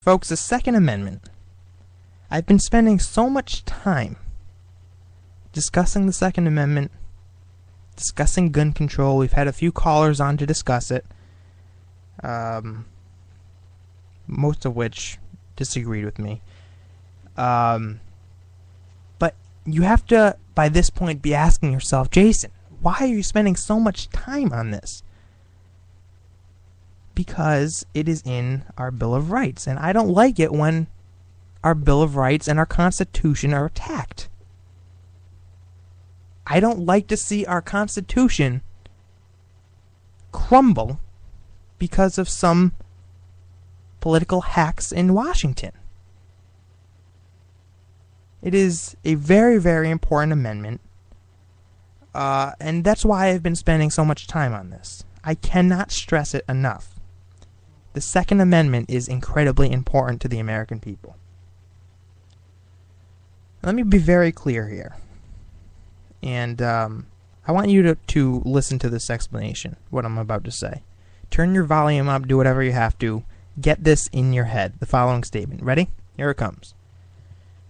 Folks, the Second Amendment. I've been spending so much time discussing the Second Amendment, discussing gun control. We've had a few callers on to discuss it, most of which disagreed with me. But you have to, by this point, be asking yourself, Jason, why are you spending so much time on this? Because it is in our Bill of Rights, and I don't like it when our Bill of Rights and our Constitution are attacked. I don't like to see our Constitution crumble because of some political hacks in Washington. It is a very, very important amendment, and that's why I've been spending so much time on this. I cannot stress it enough. The Second Amendment is incredibly important to the American people. Let me be very clear here. And I want you to listen to this explanation, what I'm about to say. Turn your volume up, do whatever you have to. Get this in your head, the following statement. Ready? Here it comes.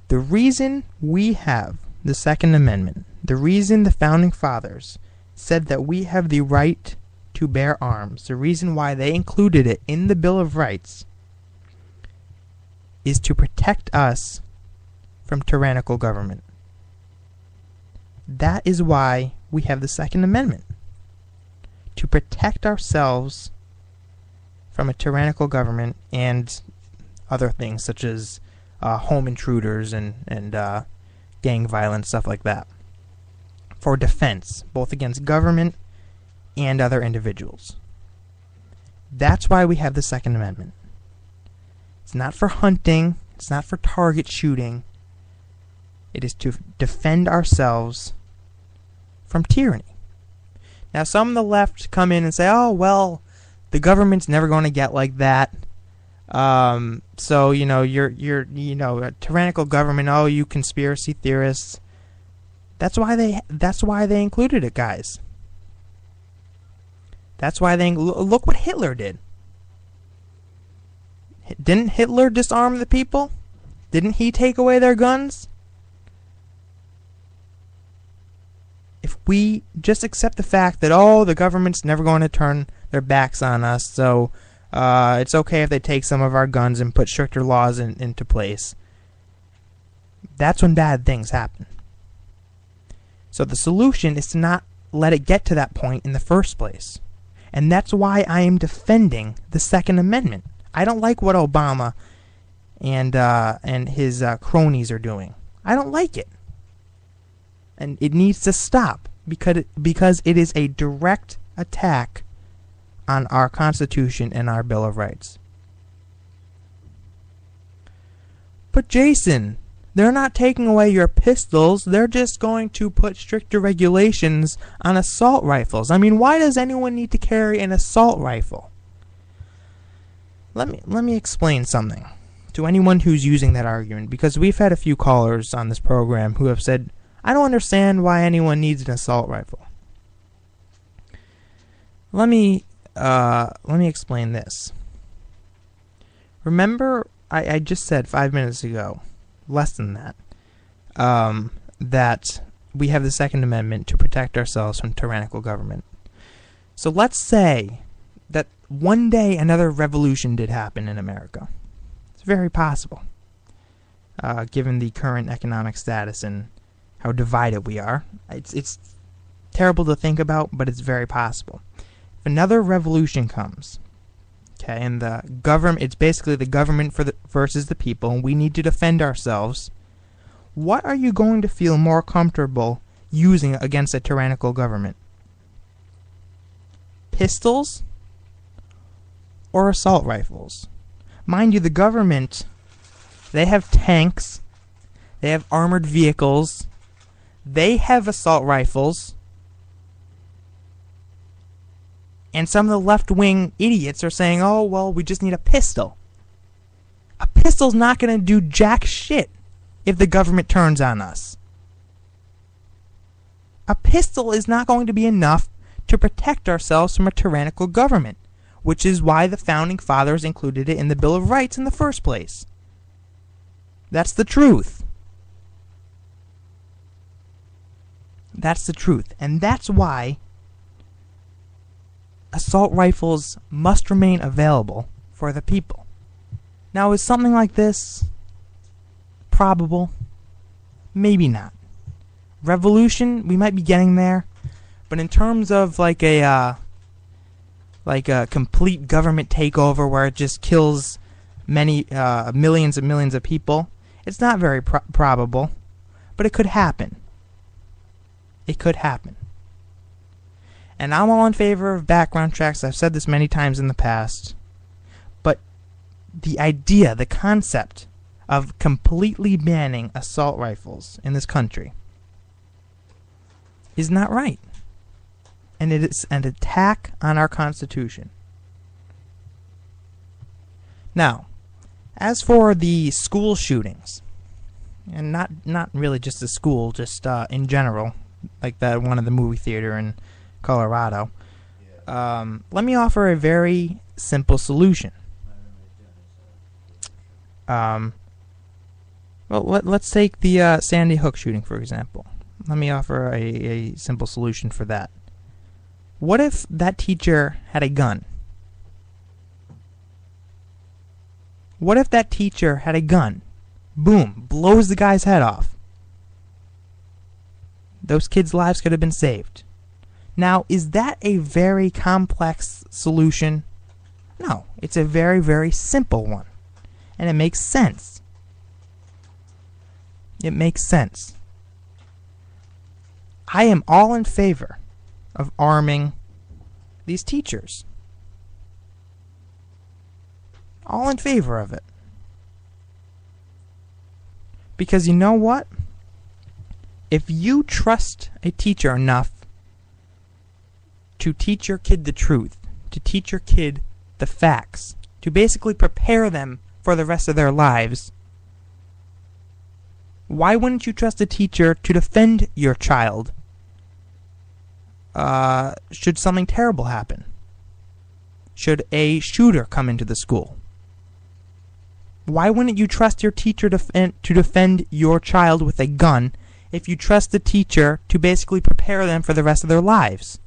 The reason we have the Second Amendment, the reason the Founding Fathers said that we have the right to bear arms, the reason why they included it in the Bill of Rights, is to protect us from tyrannical government. That is why we have the Second Amendment. To protect ourselves from a tyrannical government and other things such as home intruders and gang violence, stuff like that. For defense, both against government and other individuals. That's why we have the Second Amendment. It's not for hunting. It's not for target shooting. It is to defend ourselves from tyranny. Now, some of the left come in and say, "Oh, well, the government's never going to get like that. So you're a tyrannical government. Oh, you conspiracy theorists." That's why they included it, guys. That's why they look what Hitler did. Didn't Hitler disarm the people? Didn't he take away their guns? If we just accept the fact that, the government's never going to turn their backs on us, so it's okay if they take some of our guns and put stricter laws into place, that's when bad things happen. So the solution is to not let it get to that point in the first place. And that's why I am defending the Second Amendment. I don't like what Obama and his cronies are doing. I don't like it. And it needs to stop because it is a direct attack on our Constitution and our Bill of Rights. But Jason, they're not taking away your pistols. They're just going to put stricter regulations on assault rifles. I mean, why does anyone need to carry an assault rifle? Let me explain something to anyone who's using that argument, because we've had a few callers on this program who have said, "I don't understand why anyone needs an assault rifle." Let me explain this. Remember, I just said 5 minutes ago, less than that, that we have the Second Amendment to protect ourselves from tyrannical government. So let's say that one day another revolution did happen in America. It's very possible, given the current economic status and how divided we are. It's terrible to think about, but it's very possible. If another revolution comes, okay, and the government, it's basically the government versus the people, and we need to defend ourselves, what are you going to feel more comfortable using against a tyrannical government? Pistols or assault rifles? Mind you, the government, they have tanks, they have armored vehicles, they have assault rifles, and some of the left-wing idiots are saying, "Oh, well, we just need a pistol." A pistol's not going to do jack shit if the government turns on us. A pistol is not going to be enough to protect ourselves from a tyrannical government. which is why the Founding Fathers included it in the Bill of Rights in the first place. That's the truth. That's the truth. And that's why assault rifles must remain available for the people. Now, is something like this probable? Maybe not. Revolution, we might be getting there, but in terms of like a complete government takeover where it just kills many millions and millions of people, it's not very probable, but it could happen. It could happen. And I'm all in favor of background checks. I've said this many times in the past. But the idea, the concept of completely banning assault rifles in this country is not right. And it is an attack on our Constitution. Now, as for the school shootings, and not really just the school, just in general, like that one at the movie theater in Colorado, let me offer a very simple solution. Well, let's take the Sandy Hook shooting, for example. Let me offer a simple solution for that. What if that teacher had a gun? What if that teacher had a gun? Boom, blows the guy's head off. Those kids' lives could have been saved. Now, is that a very complex solution? No, it's a very, very simple one. And it makes sense. It makes sense. I am all in favor of arming these teachers. All in favor of it. Because you know what? If you trust a teacher enough to teach your kid the truth, to teach your kid the facts, to basically prepare them for the rest of their lives, why wouldn't you trust a teacher to defend your child should something terrible happen? Should a shooter come into the school? Why wouldn't you trust your teacher to defend your child with a gun if you trust the teacher to basically prepare them for the rest of their lives?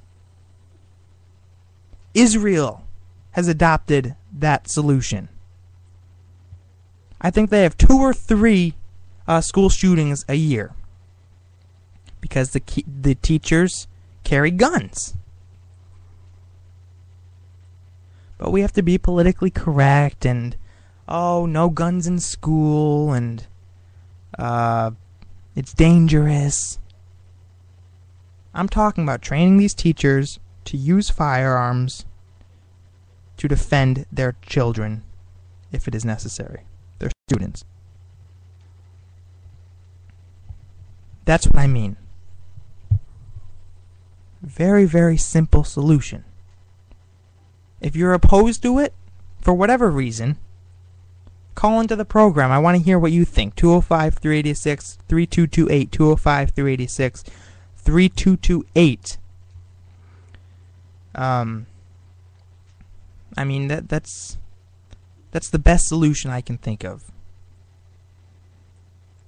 Israel has adopted that solution. I think they have 2 or 3 school shootings a year because the teachers carry guns. But we have to be politically correct and, oh, no guns in school and it's dangerous. I'm talking about training these teachers to use firearms to defend their children if it is necessary, their students. That's what I mean. Very, very simple solution. If you're opposed to it, for whatever reason, call into the program. I want to hear what you think. 205-386-3228. 205-386-3228. I mean, that's the best solution I can think of.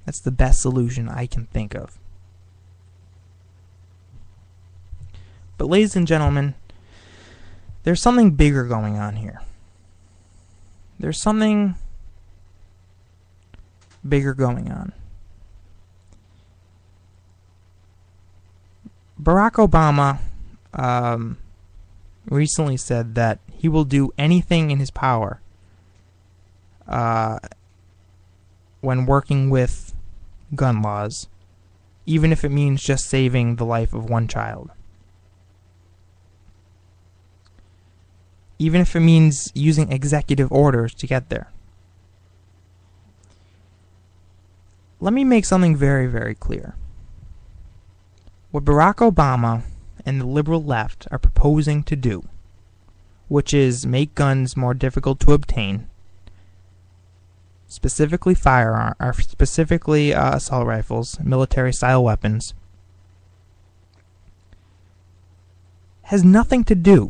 That's the best solution I can think of. But ladies and gentlemen, there's something bigger going on here. There's something bigger going on. Barack Obama recently said that he will do anything in his power when working with gun laws, even if it means just saving the life of one child. Even if it means using executive orders to get there. Let me make something very, very clear. What Barack Obama and the liberal left are proposing to do, which is make guns more difficult to obtain, specifically assault rifles, military-style weapons, has nothing to do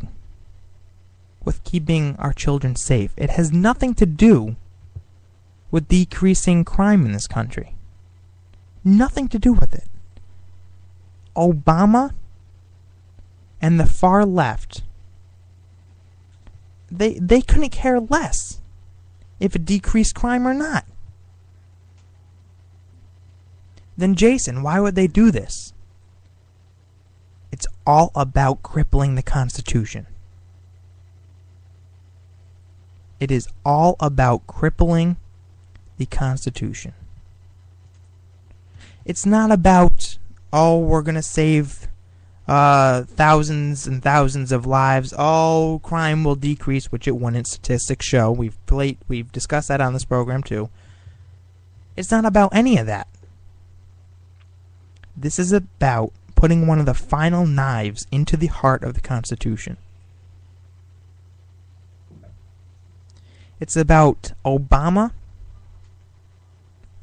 with keeping our children safe. It has nothing to do with decreasing crime in this country. Nothing to do with it. Obama and the far left, they couldn't care less if it decreased crime or not. Then Jason, why would they do this? It's all about crippling the Constitution. It is all about crippling the Constitution. It's not about, oh, we're going to save thousands and thousands of lives. Oh, crime will decrease, which it wouldn't. Statistics show. We've discussed that on this program too. It's not about any of that. This is about putting one of the final knives into the heart of the Constitution. It's about Obama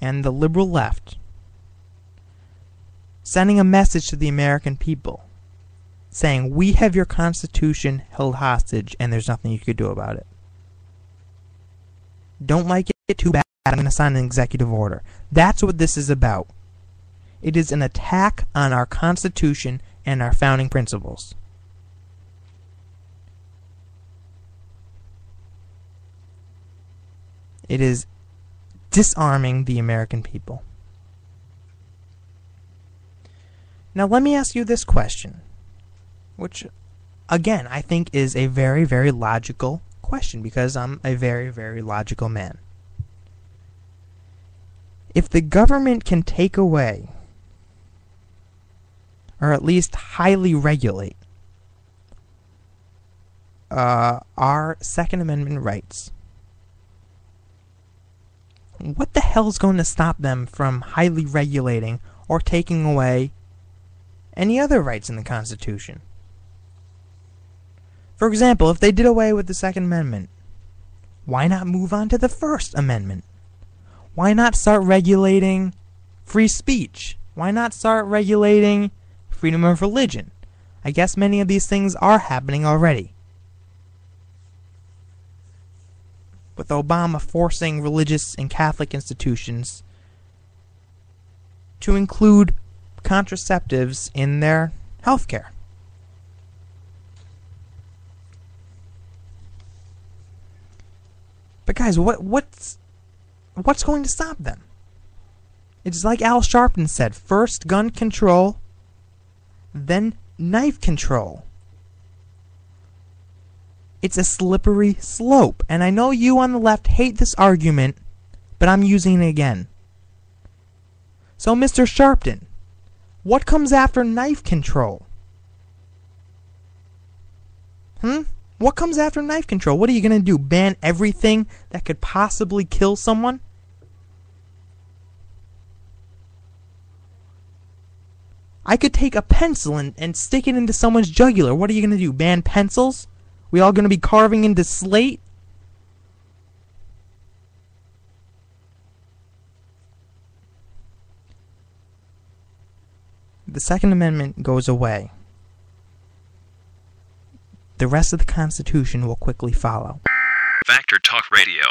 and the liberal left sending a message to the American people saying, we have your Constitution held hostage and there's nothing you could do about it. Don't like it? Too bad. I'm going to sign an executive order. That's what this is about. It is an attack on our Constitution and our founding principles. It is disarming the American people. Now let me ask you this question, which, again, I think is a very, very logical question because I'm a very, very logical man. If the government can take away, or at least highly regulate, our Second Amendment rights, what the hell is going to stop them from highly regulating or taking away any other rights in the Constitution? For example, if they did away with the Second Amendment, why not move on to the First Amendment? Why not start regulating free speech? Why not start regulating freedom of religion? I guess many of these things are happening already. With Obama forcing religious and Catholic institutions to include contraceptives in their healthcare. But guys, what's going to stop them? It's like Al Sharpton said, first gun control, then knife control. It's a slippery slope, and I know you on the left hate this argument, but I'm using it again. So, Mr. Sharpton, what comes after knife control? What comes after knife control? What are you going to do? Ban everything that could possibly kill someone? I could take a pencil and stick it into someone's jugular. What are you going to do? Ban pencils? We all going to be carving into slate? The Second Amendment goes away. The rest of the Constitution will quickly follow. Factor Talk Radio.